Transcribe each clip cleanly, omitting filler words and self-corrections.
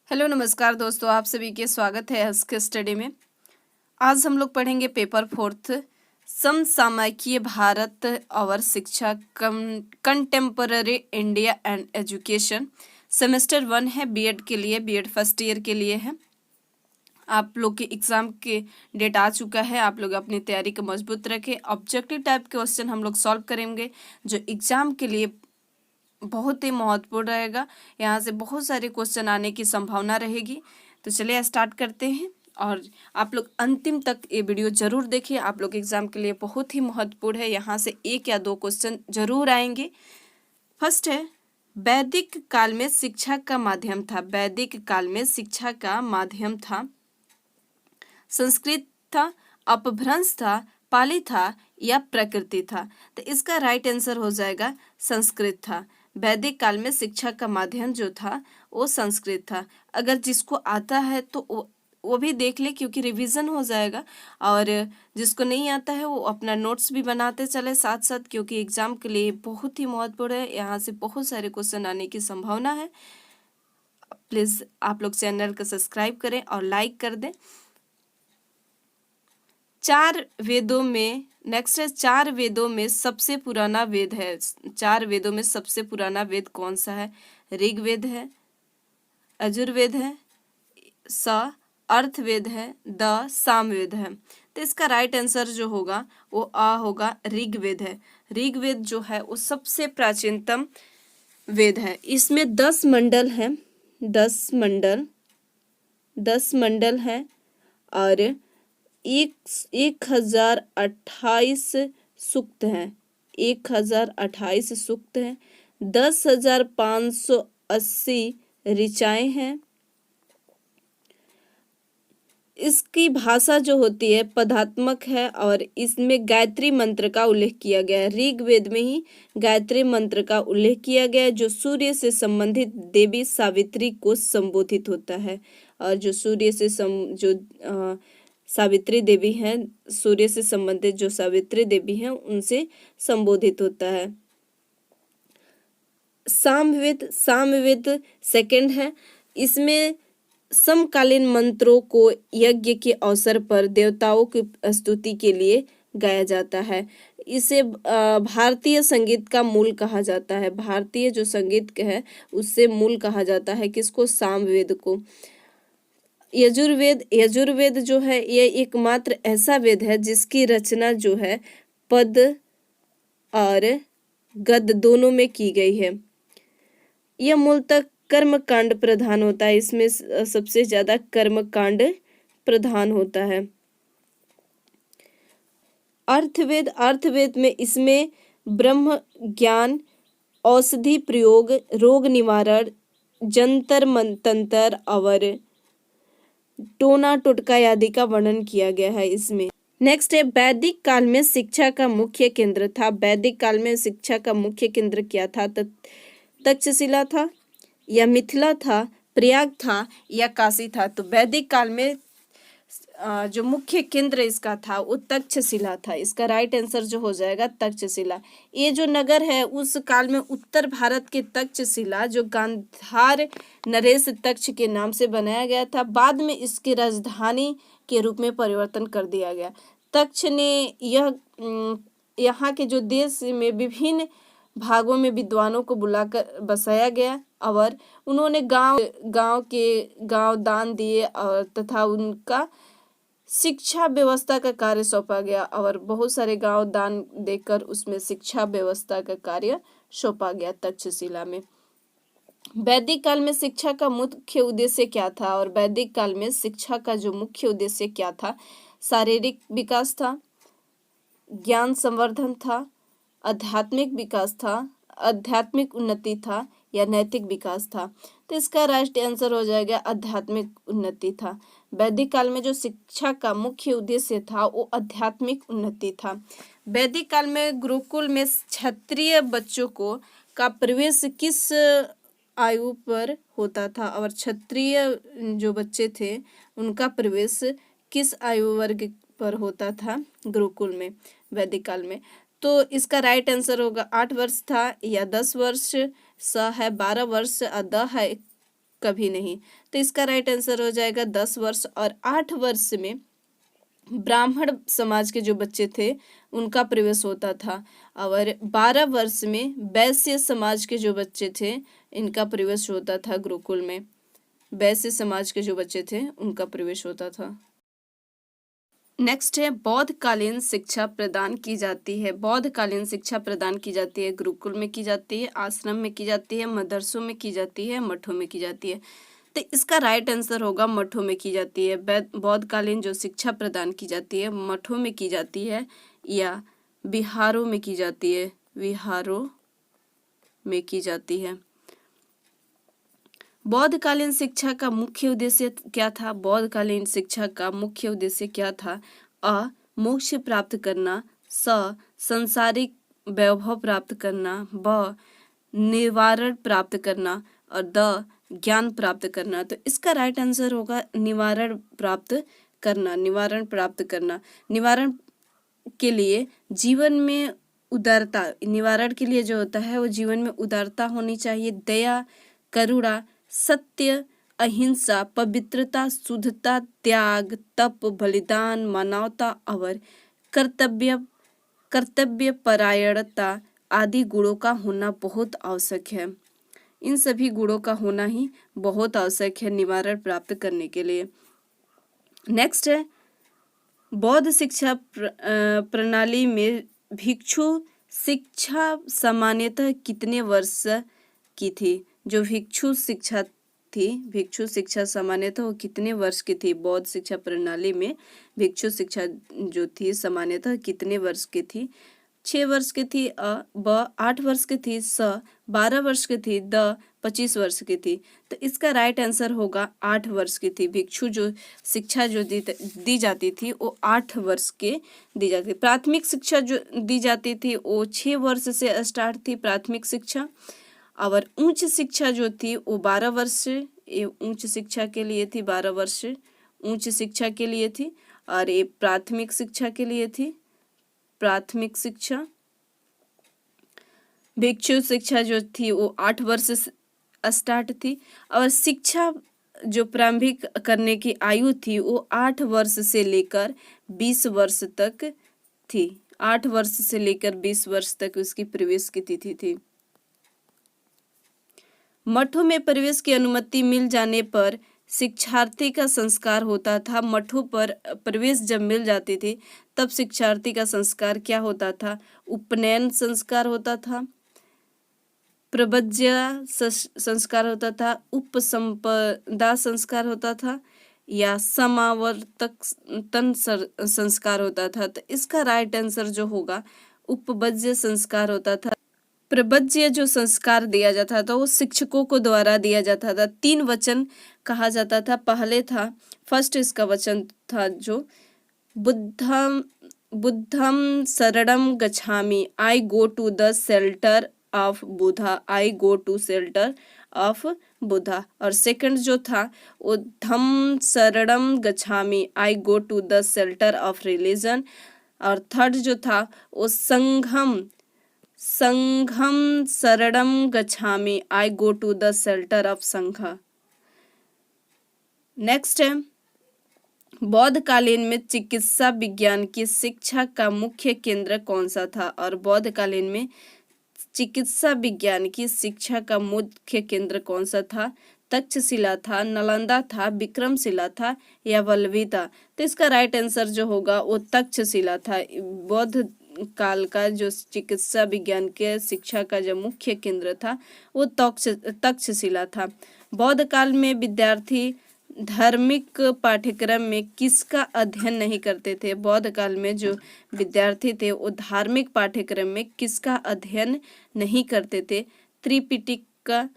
Hello नमस्कार दोस्तों, आप सभी के स्वागत है आज के स्टडी में। आज हम लोग पढ़ेंगे पेपर फोर्थ समसामयिकीय भारत और शिक्षा contemporary India and education. Semester 1 है, बीएड के लिए, बीएड फर्स्ट ईयर के लिए है। आप लोग के एग्ज़ाम के डेट आ चुका है। आप लोग अपनी तैयारी को मजबूत रखें। ऑब्जेक्टिव टाइप के क्वेश्चन हम लोग सॉल्व करेंगे जो एग्ज़ाम के लिए बहुत ही महत्वपूर्ण रहेगा। यहाँ से बहुत सारे क्वेश्चन आने की संभावना रहेगी। तो चलिए स्टार्ट करते हैं और आप लोग अंतिम तक ये वीडियो जरूर देखिए। आप लोग एग्जाम के लिए बहुत ही महत्वपूर्ण है। यहाँ से 1 या 2 क्वेश्चन जरूर आएंगे। फर्स्ट है, वैदिक काल में शिक्षा का माध्यम था। वैदिक काल में शिक्षा का माध्यम था, संस्कृत था, अपभ्रंश था, पाली था या प्रकृति था। तो इसका राइट आंसर हो जाएगा संस्कृत था। वैदिक काल में शिक्षा का माध्यम जो था वो संस्कृत था। अगर जिसको आता है तो वो भी देख ले, क्योंकि रिवीजन हो जाएगा। और जिसको नहीं आता है वो अपना नोट्स भी बनाते चले साथ साथ, क्योंकि एग्जाम के लिए बहुत ही महत्वपूर्ण है। यहाँ से बहुत सारे क्वेश्चन आने की संभावना है। प्लीज़ आप लोग चैनल को सब्सक्राइब करें और लाइक कर दें। 4 वेदों में नेक्स्ट है, 4 वेदों में सबसे पुराना वेद है। 4 वेदों में सबसे पुराना वेद कौन सा है? ऋग्वेद है, यजुर्वेद है, स अर्थवेद है, द सामवेद है। तो इसका राइट आंसर जो होगा वो आ होगा, ऋग्वेद है। ऋग्वेद जो है वो सबसे प्राचीनतम वेद है। इसमें 10 मंडल है, 10 मंडल है और 1028 सूक्त हैं। 1028 सूक्त हैं, 10,580 ऋचाएँ हैं। इसकी भाषा जो होती है पदात्मक है और इसमें गायत्री मंत्र का उल्लेख किया गया है। ऋग्वेद में ही गायत्री मंत्र का उल्लेख किया गया है, जो सूर्य से संबंधित देवी सावित्री को संबोधित होता है। और जो सूर्य से सावित्री देवी हैं, सूर्य से संबंधित जो सावित्री देवी हैं उनसे संबोधित होता है। सामवेद सेकंड है। इसमें समकालीन मंत्रों को यज्ञ के अवसर पर देवताओं की स्तुति के लिए गाया जाता है। इसे भारतीय संगीत का मूल कहा जाता है। भारतीय जो संगीत है उससे मूल कहा जाता है किसको? सामवेद को। यजुर्वेद जो है ये एकमात्र ऐसा वेद है जिसकी रचना जो है पद और गद दोनों में की गई है। यह मूलतः कर्मकांड प्रधान होता है। इसमें सबसे ज्यादा कर्मकांड प्रधान होता है। अर्थवेद में इसमें ब्रह्म ज्ञान, औषधि प्रयोग, रोग निवारण, जंतर मंतर और टोना टोटका आदि का वर्णन किया गया है इसमें। नेक्स्ट है, वैदिक काल में शिक्षा का मुख्य केंद्र था। वैदिक काल में शिक्षा का मुख्य केंद्र क्या था? तक्षशिला था या मिथिला था, प्रयाग था या काशी था? तो वैदिक काल में जो मुख्य केंद्र इसका था वो तक्षशिला था। इसका राइट आंसर जो हो जाएगा तक्षशिला। ये जो नगर है उस काल में उत्तर भारत के तक्षशिला जो गांधार नरेश तक्ष के नाम से बनाया गया था, बाद में इसकी राजधानी के रूप में परिवर्तन कर दिया गया। तक्ष ने यहाँ के जो देश में विभिन्न भागों में विद्वानों को बुलाकर बसाया गया और उन्होंने गांव दान दिए और तथा उनका शिक्षा व्यवस्था का कार्य सौंपा गया और बहुत सारे गांव दान देकर उसमें शिक्षा व्यवस्था का कार्य सौंपा गया तक्षशिला में। वैदिक काल में शिक्षा का मुख्य उद्देश्य क्या था? और वैदिक काल में शिक्षा का जो मुख्य उद्देश्य क्या था? शारीरिक विकास था, ज्ञान संवर्धन था, आध्यात्मिक विकास था, आध्यात्मिक उन्नति था या नैतिक विकास था? तो इसका राइट आंसर हो जाएगा आध्यात्मिक उन्नति था। वैदिक काल में जो शिक्षा का मुख्य उद्देश्य था वो आध्यात्मिक उन्नति था। वैदिक काल में गुरुकुल में क्षत्रिय बच्चों का प्रवेश किस आयु पर होता था? और क्षत्रिय जो बच्चे थे उनका प्रवेश किस आयु वर्ग पर होता था गुरुकुल में वैदिक काल में? तो इसका राइट आंसर होगा 8 वर्ष था या 10 वर्ष, स है 12 वर्ष और द है कभी नहीं। तो इसका राइट आंसर हो जाएगा 10 वर्ष। और 8 वर्ष में ब्राह्मण समाज के जो बच्चे थे उनका प्रवेश होता था, और 12 वर्ष में वैश्य समाज के जो बच्चे थे इनका प्रवेश होता था गुरुकुल में। वैश्य समाज के जो बच्चे थे उनका प्रवेश होता था। नेक्स्ट है बौद्धकालीन शिक्षा प्रदान की जाती है। बौद्धकालीन शिक्षा प्रदान की जाती है गुरुकुल में की जाती है, आश्रम में की जाती है, मदरसों में की जाती है, मठों में की जाती है। तो इसका राइट आंसर होगा मठों में की जाती है। बौद्धकालीन जो शिक्षा प्रदान की जाती है मठों में की जाती है या विहारों में की जाती है, विहारों में की जाती है। बौद्धकालीन शिक्षा का मुख्य उद्देश्य क्या था? बौद्धकालीन शिक्षा का मुख्य उद्देश्य क्या था? अ, मोक्ष प्राप्त करना, स, संसारिक वैभव प्राप्त करना, ब, निवारण प्राप्त करना, और द, ज्ञान प्राप्त करना। तो इसका राइट आंसर होगा निवारण प्राप्त करना। निवारण प्राप्त करना, निवारण के लिए जीवन में उदारता, निवारण के लिए जो होता है वो जीवन में उदारता होनी चाहिए, दया, करुणा, सत्य, अहिंसा, पवित्रता, शुद्धता, त्याग, तप, बलिदान, मानवता और कर्तव्य परायणता आदि गुणों का होना बहुत आवश्यक है। इन सभी गुणों का होना ही बहुत आवश्यक है निवारण प्राप्त करने के लिए। नेक्स्ट है बौद्ध शिक्षा प्रणाली में भिक्षु शिक्षा सामान्यतः कितने वर्ष की थी? जो भिक्षु शिक्षा थी, भिक्षु शिक्षा सामान्यतः वो कितने वर्ष की थी? बौद्ध शिक्षा प्रणाली में भिक्षु शिक्षा जो थी सामान्यतः कितने वर्ष की थी? 6 वर्ष की थी, ब 8 वर्ष की थी, स 12 वर्ष की थी, द 25 वर्ष की थी। तो इसका राइट आंसर होगा 8 वर्ष की थी। भिक्षु जो शिक्षा जो दी जाती थी वो 8 वर्ष के दी जाती थी। प्राथमिक शिक्षा जो दी जाती थी वो 6 वर्ष से स्टार्ट थी प्राथमिक शिक्षा, और उच्च शिक्षा जो थी वो 12 वर्ष, ये उच्च शिक्षा के लिए थी, 12 वर्ष उच्च शिक्षा के लिए थी, और ये प्राथमिक शिक्षा के लिए थी। प्राथमिक शिक्षा, भिक्षु शिक्षा जो थी वो 8 वर्ष से स्टार्ट थी, और शिक्षा जो प्रारंभिक करने की आयु थी वो 8 वर्ष से लेकर 20 वर्ष तक थी। 8 वर्ष से लेकर 20 वर्ष तक उसकी प्रवेश की तिथि थी। मठों में प्रवेश की अनुमति मिल जाने पर शिक्षार्थी का संस्कार होता था। मठों पर प्रवेश जब मिल जाती थी तब शिक्षार्थी का संस्कार क्या होता था? उपनयन संस्कार होता था, प्रबज्य संस्कार होता था, उपसंपदा संस्कार होता था, या समावर्तन संस्कार होता था। तो इसका राइट आंसर जो होगा उपबज्य संस्कार होता था। प्रबज्य जो संस्कार दिया जाता था वो शिक्षकों को द्वारा दिया जाता था। 3 वचन कहा जाता था। पहले था, फर्स्ट इसका वचन था जो बुद्धम शरणम गच्छामि, I go to the shelter of Buddha, I go to shelter of Buddha. और सेकंड जो था वो धम्म शरणम गच्छामि, I go to the shelter of religion. और थर्ड जो था वो संघम शरणम गच्छामि, I go to the shelter of Sangha. Next है बौद्धकालीन में चिकित्सा विज्ञान की शिक्षा का मुख्य केंद्र कौन सा था? और बौद्धकालीन में चिकित्सा विज्ञान की शिक्षा का मुख्य केंद्र कौन सा था? तक्षशिला था, नालंदा था, विक्रमशिला था, या वल्लभी था। तो इसका राइट आंसर जो होगा वो तक्षशिला था। बौद्ध काल का जो चिकित्सा विज्ञान के शिक्षा का जो मुख्य केंद्र था वो तक्षशिला था। बौद्ध काल में विद्यार्थी धार्मिक पाठ्यक्रम में किसका अध्ययन नहीं करते थे? बौद्ध काल में जो विद्यार्थी थे वो धार्मिक पाठ्यक्रम में किसका अध्ययन नहीं करते थे? त्रिपिटक का,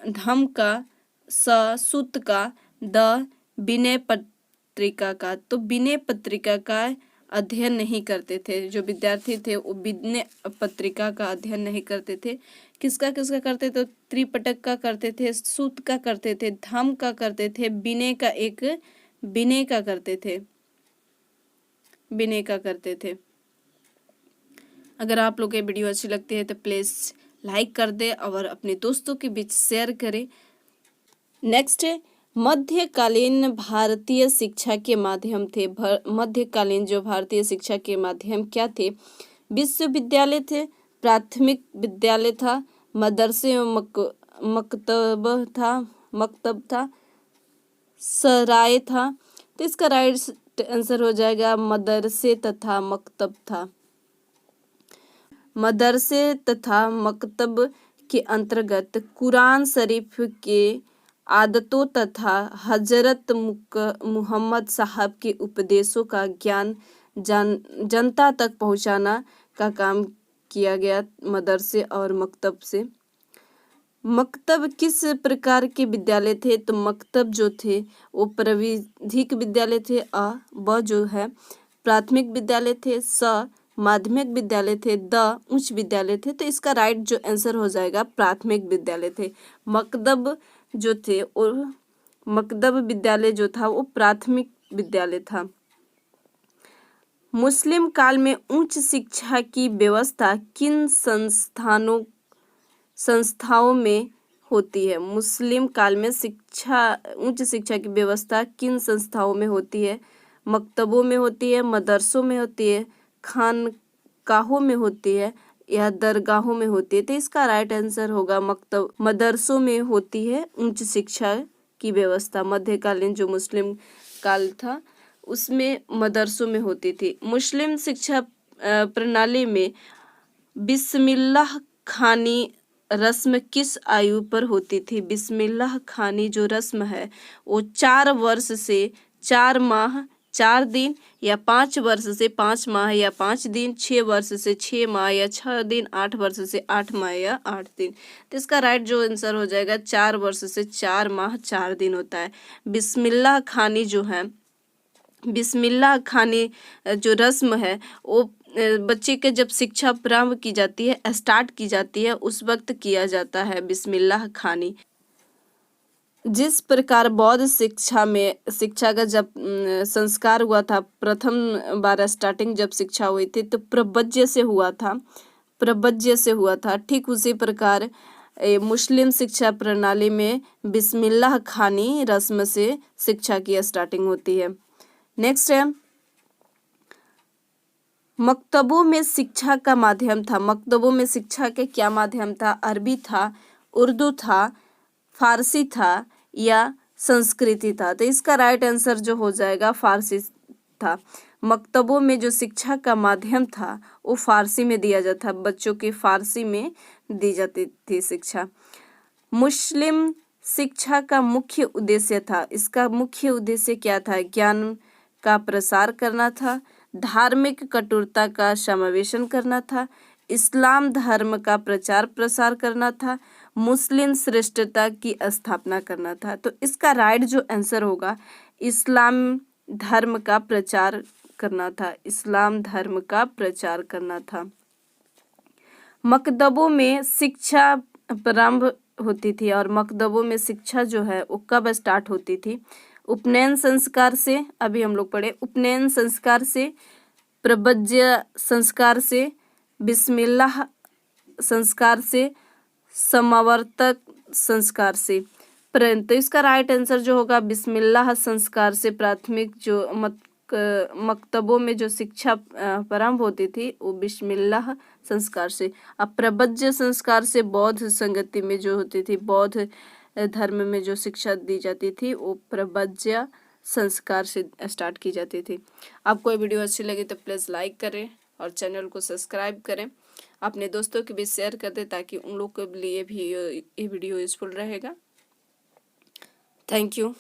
धम्म का, सूत का, द विनय पत्रिका का। तो विनय पत्रिका का अध्ययन नहीं करते थे। जो विद्यार्थी थे वो विनय पत्रिका का अध्ययन नहीं करते थे। किसका करते थे? त्रिपिटक का करते थे, सूत का करते थे, धम्म का करते थे, विनय का करते थे, विनय का करते थे। अगर आप लोग ये वीडियो अच्छी लगती है तो प्लीज़ लाइक कर दे और अपने दोस्तों के बीच शेयर करें। नेक्स्ट है मध्यकालीन भारतीय शिक्षा के माध्यम थे। मध्यकालीन जो भारतीय शिक्षा के माध्यम क्या थे? विश्वविद्यालय थे, प्राथमिक विद्यालय था, मदरसे मकतब था, सराय था। तो इसका राइट आंसर हो जाएगा मदरसे तथा मकतब था। मदरसे तथा मकतब के अंतर्गत कुरान शरीफ के आदतों तथा हजरत मुहम्मद साहब के उपदेशों का ज्ञान जनता तक पहुंचाना का काम किया गया मदरसे और मकतब से। मकतब किस प्रकार के विद्यालय थे? तो मकतब जो थे वो प्राविधिक विद्यालय थे, ब जो है प्राथमिक विद्यालय थे, स माध्यमिक विद्यालय थे, द उच्च विद्यालय थे। तो इसका राइट जो आंसर हो जाएगा प्राथमिक विद्यालय थे। मकतब जो थे और मकतब विद्यालय जो था वो प्राथमिक विद्यालय था। मुस्लिम काल में उच्च शिक्षा की व्यवस्था किन संस्थाओं में होती है? मुस्लिम काल में उच्च शिक्षा की व्यवस्था किन संस्थाओं में होती है? मकतबों में होती है, मदरसों में होती है, खानकाहों में होती है या दरगाहों में होती है? तो इसका राइट आंसर होगा मदरसों में होती है उच्च शिक्षा की व्यवस्था। मध्यकालीन जो मुस्लिम काल था उसमें मदरसों में होती थी। मुस्लिम शिक्षा प्रणाली में बिस्मिल्लाह खानी रस्म किस आयु पर होती थी? बिस्मिल्लाह खानी जो रस्म है वो 4 वर्ष से 4 माह 4 दिन या 5 वर्ष से 5 माह या 5 दिन, 6 वर्ष से 6 माह या 6 दिन, 8 वर्ष से 8 माह या 8 दिन। तो इसका राइट जो आंसर हो जाएगा 4 वर्ष से 4 माह 4 दिन होता है। बिस्मिल्लाह खानी जो है, बिस्मिल्लाह खानी जो रस्म है वो बच्चे के जब शिक्षा प्रारंभ की जाती है, स्टार्ट की जाती है, उस वक्त किया जाता है बिस्मिल्लाह खानी। जिस प्रकार बौद्ध शिक्षा का जब संस्कार हुआ था, प्रथम बार स्टार्टिंग जब शिक्षा हुई थी तो प्रवज्य से हुआ था। ठीक उसी प्रकार मुस्लिम शिक्षा प्रणाली में बिस्मिल्लाह खानी रस्म से शिक्षा की स्टार्टिंग होती है। नेक्स्ट है मकतबों में शिक्षा का माध्यम था। मकतबों में शिक्षा के क्या माध्यम था? अरबी था, उर्दू था, फारसी था या संस्कृति था? तो इसका राइट आंसर जो हो जाएगा फारसी था। मकतबों में जो शिक्षा का माध्यम था वो फारसी में दिया जाता, बच्चों की फारसी में दी जाती थी शिक्षा। मुस्लिम शिक्षा का मुख्य उद्देश्य था, इसका मुख्य उद्देश्य क्या था? ज्ञान का प्रसार करना था, धार्मिक कठोरता का समावेशन करना था, इस्लाम धर्म का प्रचार प्रसार करना था, मुस्लिम श्रेष्ठता की स्थापना करना था। तो इसका राइट जो आंसर होगा इस्लाम धर्म का प्रचार करना था, इस्लाम धर्म का प्रचार करना था। मकतबों में शिक्षा प्रारंभ होती थी और मकतबों में शिक्षा जो है वो कब स्टार्ट होती थी? उपनयन संस्कार से, अभी हम लोग पढ़े, उपनयन संस्कार से, प्रवज्य संस्कार से, बिस्मिल्लाह संस्कार से, समावर्तक संस्कार से। परंतु इसका राइट आंसर जो होगा बिस्मिल्लाह संस्कार से। प्राथमिक जो मकतबों में जो शिक्षा प्रारंभ होती थी वो बिस्मिल्लाह संस्कार से। अब प्रवज्य संस्कार से बौद्ध संगति में जो होती थी, बौद्ध धर्म में जो शिक्षा दी जाती थी वो प्रवज्य संस्कार से स्टार्ट की जाती थी। आपको ये वीडियो अच्छी लगी तो प्लीज़ लाइक करें और चैनल को सब्सक्राइब करें, अपने दोस्तों के बीच शेयर कर दें ताकि उन लोग के लिए भी ये वीडियो यूजफुल रहेगा। Thank you.